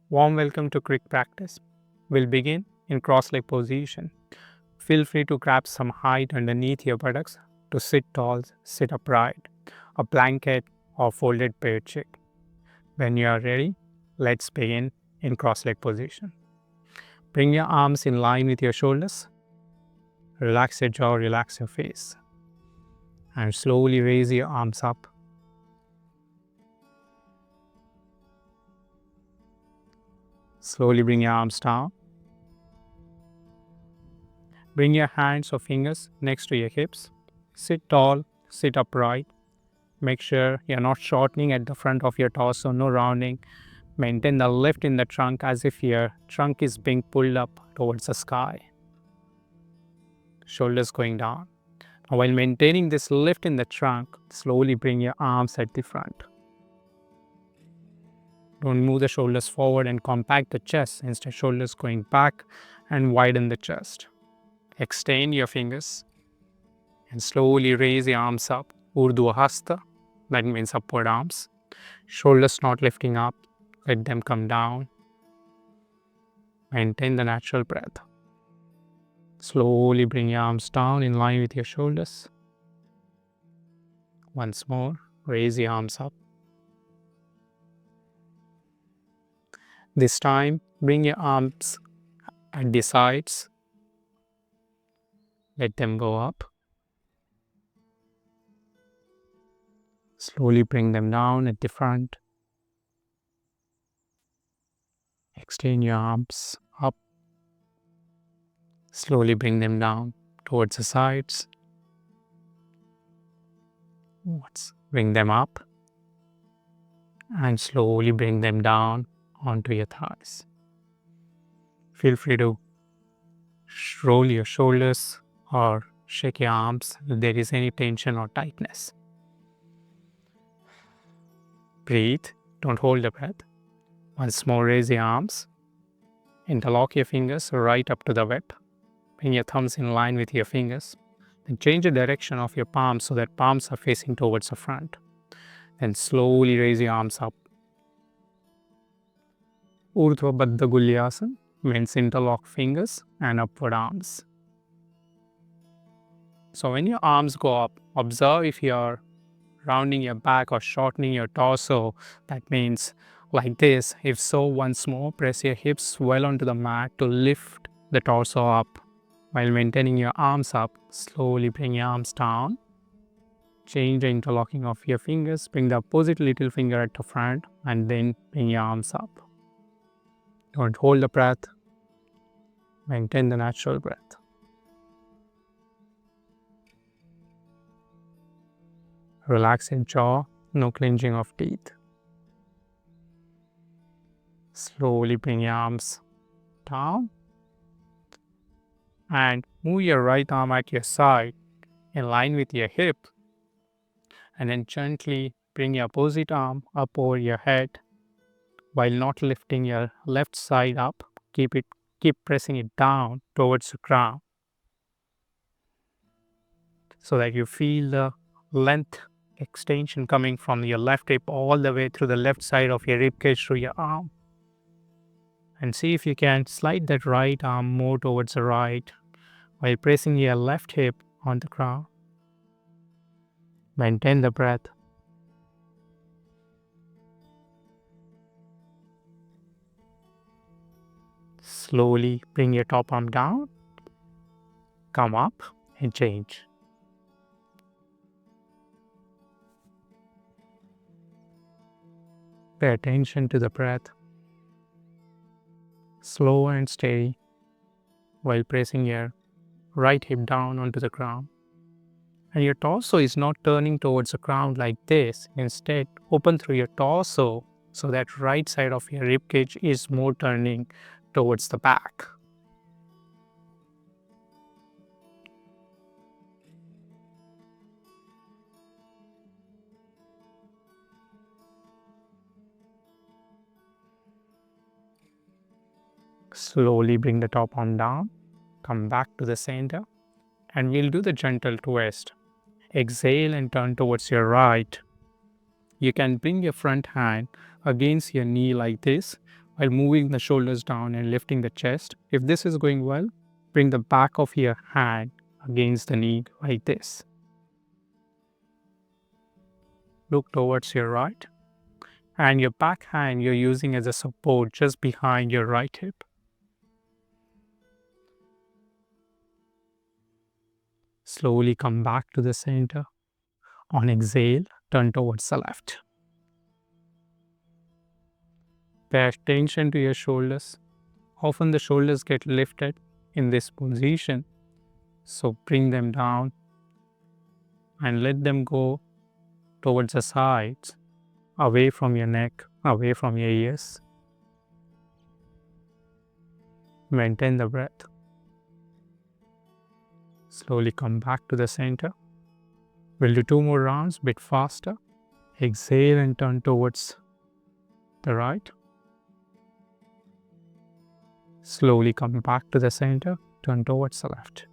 Warm welcome to quick practice. We'll begin in cross-leg position. Feel free to grab some height underneath your buttocks to sit tall, sit upright, a blanket or folded pear cheek. When you are ready, let's begin in cross-leg position. Bring your arms in line with your shoulders. Relax your jaw, relax your face. And slowly raise your arms up. Slowly bring your arms down. Bring your hands or fingers next to your hips. Sit tall, sit upright. Make sure you're not shortening at the front of your torso, no rounding. Maintain the lift in the trunk as if your trunk is being pulled up towards the sky. Shoulders going down. Now, while maintaining this lift in the trunk, slowly bring your arms at the front. Don't move the shoulders forward and compact the chest. Instead, shoulders going back and widen the chest. Extend your fingers and slowly raise your arms up. Urdhva Hasta, that means upward arms. Shoulders not lifting up, let them come down. Maintain the natural breath. Slowly bring your arms down in line with your shoulders. Once more, raise your arms up. This time, bring your arms at the sides. Let them go up. Slowly bring them down at the front. Extend your arms up. Slowly bring them down towards the sides. Bring them up. And slowly bring them down onto your thighs. Feel free to roll your shoulders or shake your arms if there is any tension or tightness. Breathe, don't hold the breath. Once more, raise your arms. Interlock your fingers right up to the web. Bring your thumbs in line with your fingers. Then change the direction of your palms so that palms are facing towards the front. Then slowly raise your arms up. Urdhva Baddha Gulyasana means interlock fingers and upward arms. So when your arms go up, observe if you are rounding your back or shortening your torso. That means like this. If so, once more, press your hips well onto the mat to lift the torso up. While maintaining your arms up, slowly bring your arms down. Change the interlocking of your fingers. Bring the opposite little finger at the front and then bring your arms up. Don't hold the breath. Maintain the natural breath. Relax your jaw, no clenching of teeth. Slowly bring your arms down and move your right arm at your side in line with your hip, and then gently bring your opposite arm up over your head while not lifting your left side up. Keep pressing it down towards the ground so that you feel the length extension coming from your left hip all the way through the left side of your rib cage through your arm. And see if you can slide that right arm more towards the right while pressing your left hip on the ground. Maintain the breath. Slowly bring your top arm down, come up and change. Pay attention to the breath. Slow and steady while pressing your right hip down onto the ground. And your torso is not turning towards the ground like this. Instead, open through your torso so that right side of your rib cage is more turning towards the back. Slowly bring the top arm down, come back to the center, and we'll do the gentle twist. Exhale and turn towards your right. You can bring your front hand against your knee like this, while moving the shoulders down and lifting the chest. If this is going well, bring the back of your hand against the knee like this. Look towards your right, and your back hand you're using as a support just behind your right hip. Slowly come back to the center. On exhale, turn towards the left. Pay attention to your shoulders. Often the shoulders get lifted in this position, so bring them down and let them go towards the sides, away from your neck, away from your ears. Maintain the breath. Slowly come back to the center. We'll do 2 more rounds, bit faster. Exhale and turn towards the right. Slowly come back to the center, turn towards the left.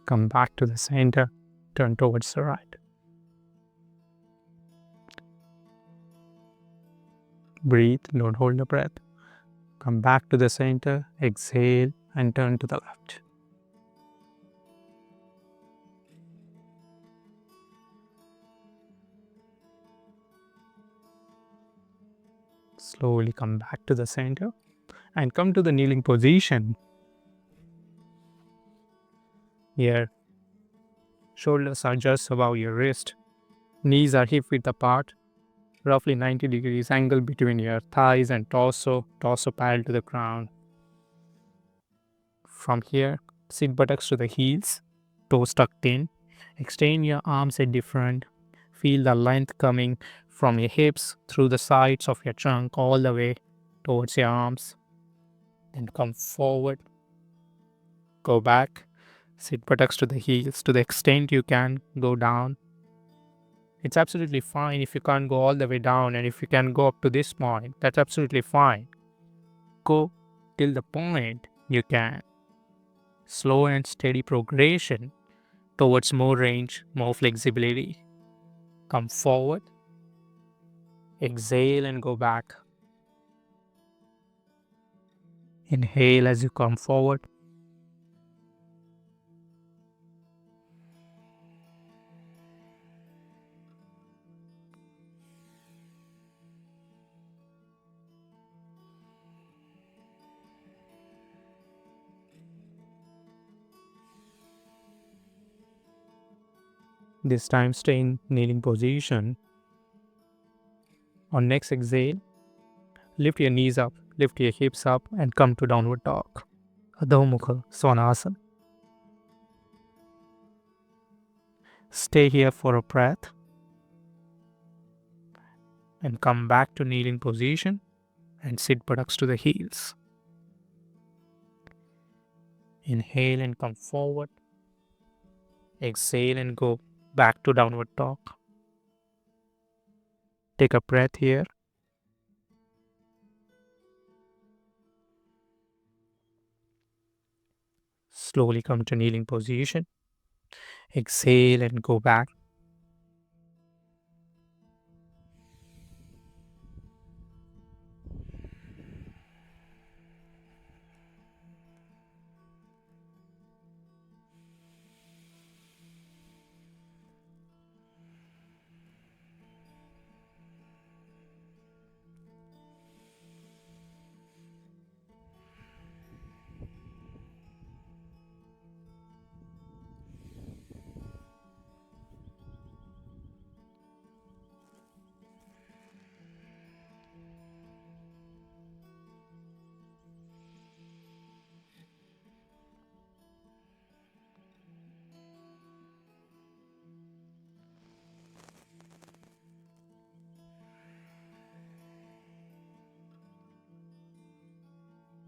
Come back to the center, turn towards the right. Breathe, don't hold the breath. Come back to the center, exhale and turn to the left. Slowly come back to the center and come to the kneeling position. Here, shoulders are just above your wrist. Knees are hip width apart, roughly 90 degrees angle between your thighs and torso parallel to the ground. From here, sit buttocks to the heels, toes tucked in. Extend your arms at different. Feel the length coming from your hips through the sides of your trunk all the way towards your arms. Then come forward, go back, sit buttocks to the heels. To the extent you can, go down. It's absolutely fine if you can't go all the way down, and if you can go up to this point, that's absolutely fine. Go till the point you can. Slow and steady progression towards more range, more flexibility. Come forward, exhale and go back. Inhale as you come forward. This time stay in kneeling position. On next exhale, lift your knees up, lift your hips up and come to downward dog. Adho Mukha Svanasana. Stay here for a breath and come back to kneeling position and sit buttocks to the heels. Inhale and come forward. Exhale and go back to downward dog. Take a breath here. Slowly come to kneeling position. Exhale and go back.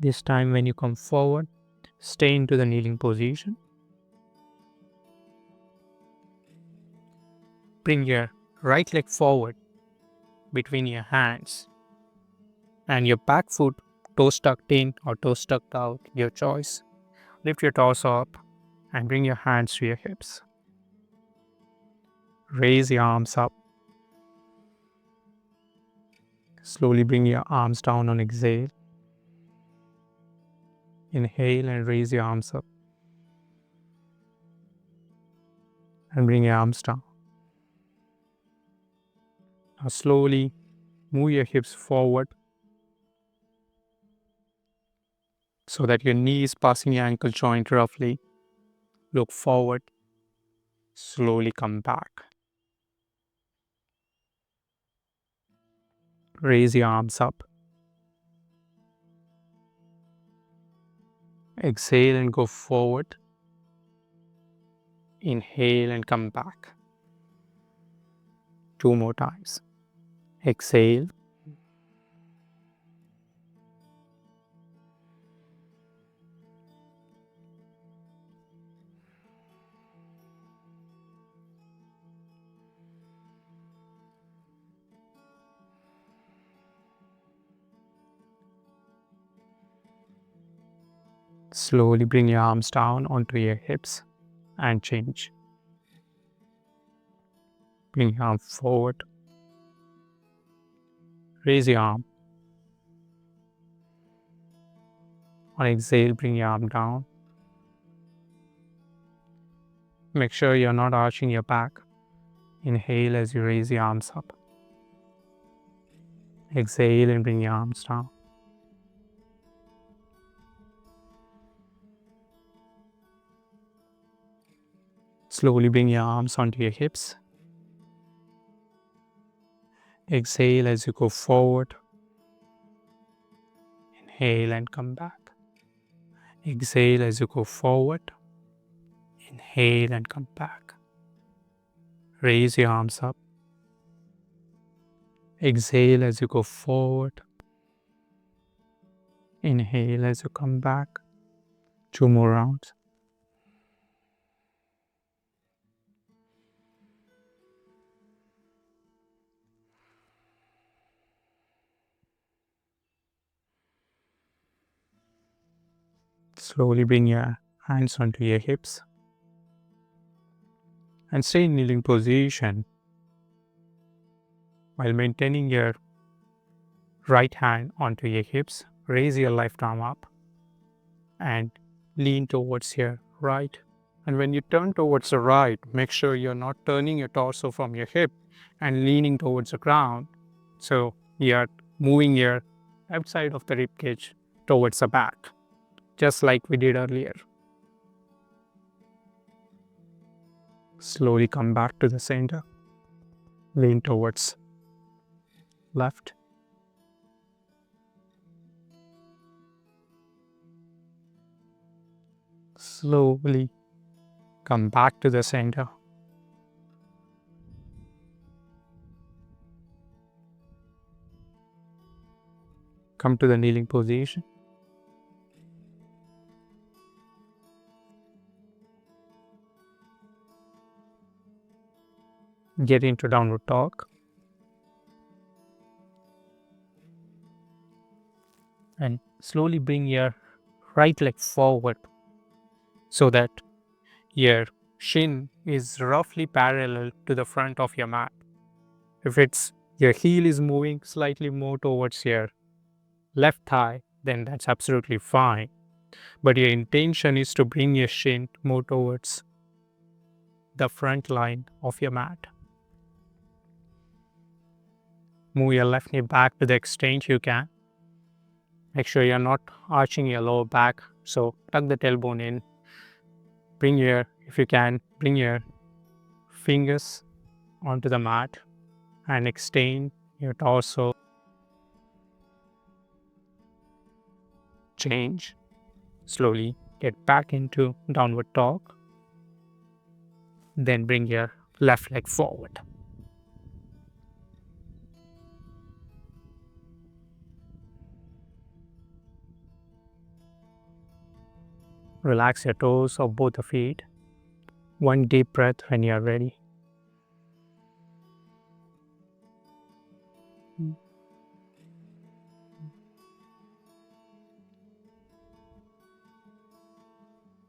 This time when you come forward, stay into the kneeling position. Bring your right leg forward between your hands and your back foot toes tucked in or toes tucked out, your choice. Lift your torso up and bring your hands to your hips. Raise your arms up Slowly bring your arms down on exhale. Inhale and raise your arms up. And bring your arms down. Now slowly move your hips forward so that your knee is passing your ankle joint roughly. Look forward. Slowly come back. Raise your arms up. Exhale and go forward. Inhale and come back. 2 more times. Exhale. Slowly bring your arms down onto your hips and change. Bring your arm forward. Raise your arm. On exhale, bring your arm down. Make sure you're not arching your back. Inhale as you raise your arms up. Exhale and bring your arms down. Slowly bring your arms onto your hips. Exhale as you go forward. Inhale and come back. Exhale as you go forward. Inhale and come back. Raise your arms up. Exhale as you go forward. Inhale as you come back. 2 more rounds. Slowly bring your hands onto your hips and stay in kneeling position while maintaining your right hand onto your hips. Raise your left arm up and lean towards your right. And when you turn towards the right, make sure you're not turning your torso from your hip and leaning towards the ground. So you're moving your outside of the rib cage towards the back, just like we did earlier. Slowly come back to the center. Lean towards left. Slowly come back to the center. Come to the kneeling position. Get into downward dog. And slowly bring your right leg forward so that your shin is roughly parallel to the front of your mat. If your heel is moving slightly more towards your left thigh, then that's absolutely fine. But your intention is to bring your shin more towards the front line of your mat. Move your left knee back to the extent you can. Make sure you're not arching your lower back. So tuck the tailbone in. If you can, bring your fingers onto the mat and extend your torso. Change. Slowly get back into downward dog. Then bring your left leg forward. Relax your toes of both the feet. One deep breath when you are ready.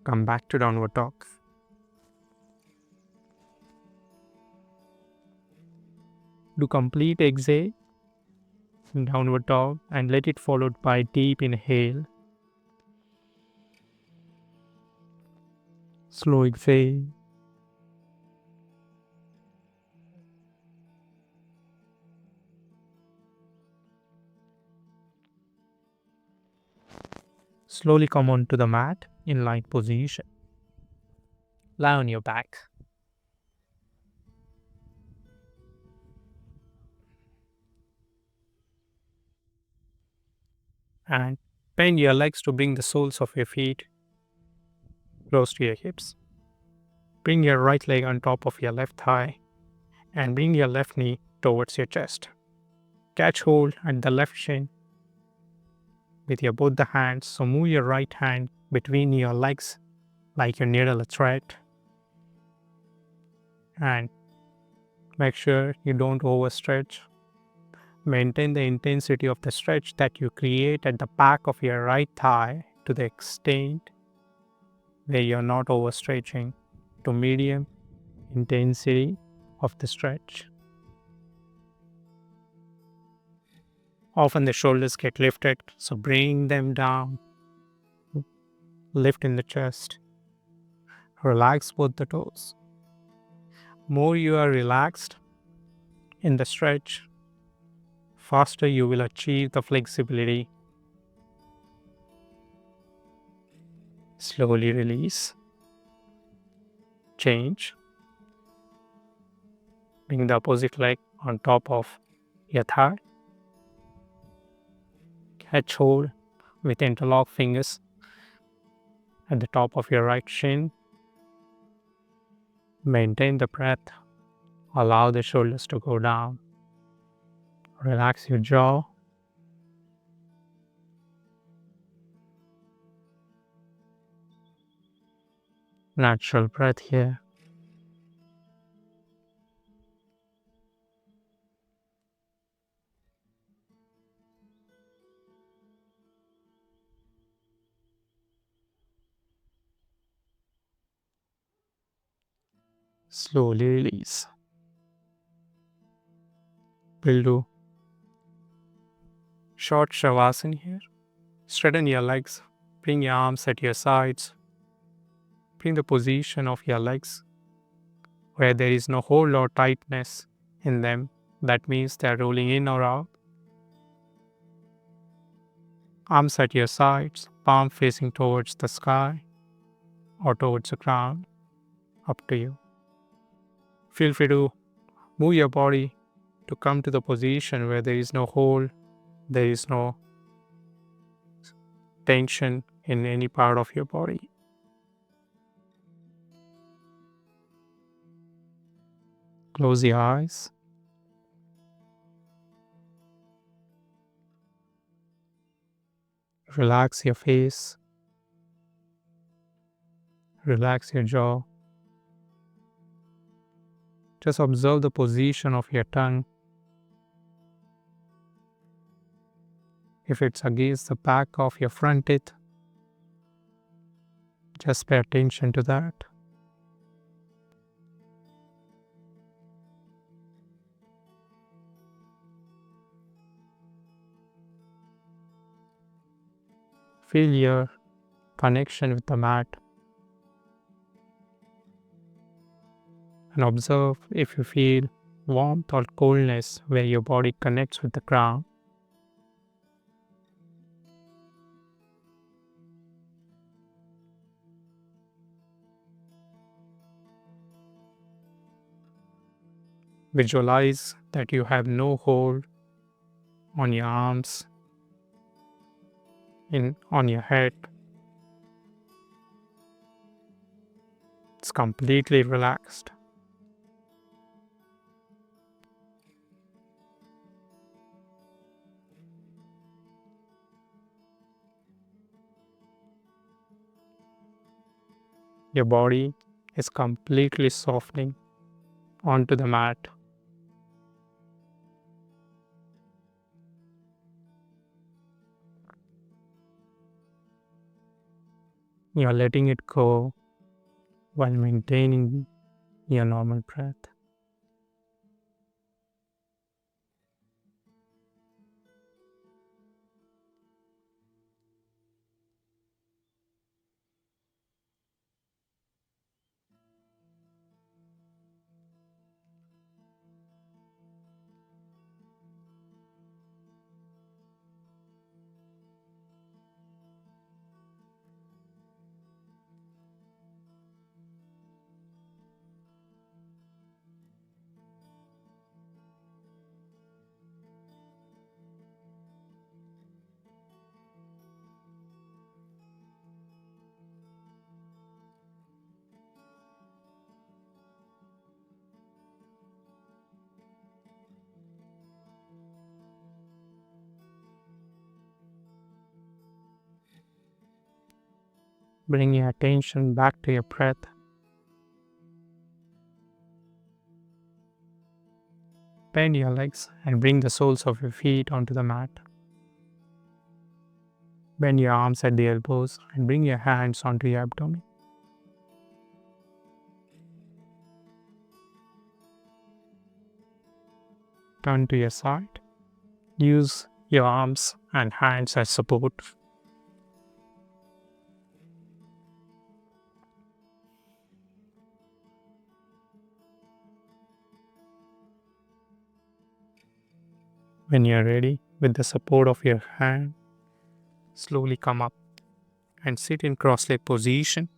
Come back to downward dog. Do complete exhale in downward dog, and let it followed by deep inhale. Slow exhale. Slowly come onto the mat in light position. Lie on your back. And bend your legs to bring the soles of your feet close to your hips. Bring your right leg on top of your left thigh and bring your left knee towards your chest. Catch hold at the left shin with your both the hands. So move your right hand between your legs like you needle a thread, and make sure you don't overstretch. Maintain the intensity of the stretch that you create at the back of your right thigh to the extent where you're not overstretching, to medium intensity of the stretch. Often the shoulders get lifted, so bring them down. Lift in the chest. Relax both the toes. More you are relaxed in the stretch, faster you will achieve the flexibility. Slowly release. Change. Bring the opposite leg on top of your thigh. Catch hold with interlocked fingers at the top of your right shin. Maintain the breath. Allow the shoulders to go down. Relax your jaw. Natural breath here. Slowly release. We'll do short Shavasana here. Straighten your legs. Bring your arms at your sides. Bring the position of your legs where there is no hold or tightness in them. That means they are rolling in or out. Arms at your sides, palm facing towards the sky or towards the ground. Up to you. Feel free to move your body to come to the position where there is no hold, there is no tension in any part of your body. Close your eyes. Relax your face. Relax your jaw. Just observe the position of your tongue. If it's against the back of your front teeth, just pay attention to that. Feel your connection with the mat and observe if you feel warmth or coldness where your body connects with the ground. Visualize that you have no hold on your arms, on your head. It's completely relaxed. Your body is completely softening onto the mat. You are letting it go while maintaining your normal breath. Bring your attention back to your breath. Bend your legs and bring the soles of your feet onto the mat. Bend your arms at the elbows and bring your hands onto your abdomen. Turn to your side. Use your arms and hands as support. When you're ready, with the support of your hand, slowly come up and sit in cross-leg position.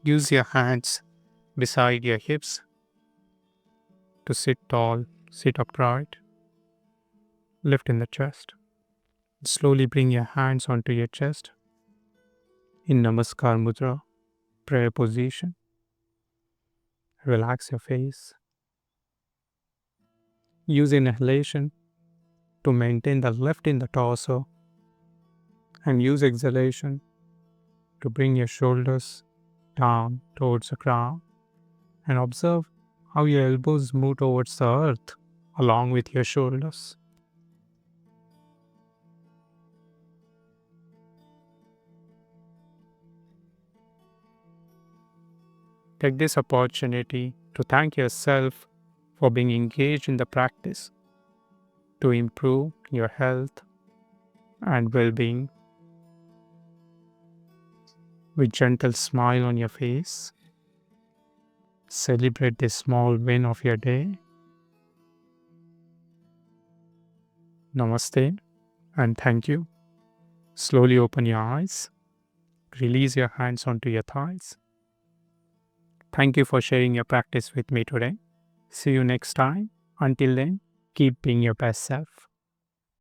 Use your hands beside your hips to sit tall, sit upright, lift in the chest. Slowly bring your hands onto your chest in Namaskar Mudra, prayer position. Relax your face. Use inhalation to maintain the lift in the torso and use exhalation to bring your shoulders down towards the ground and observe how your elbows move towards the earth along with your shoulders. Take this opportunity to thank yourself for being engaged in the practice to improve your health and well-being. With gentle smile on your face, celebrate this small win of your day. Namaste and thank you. Slowly open your eyes. Release your hands onto your thighs. Thank you for sharing your practice with me today. See you next time. Until then, keep being your best self.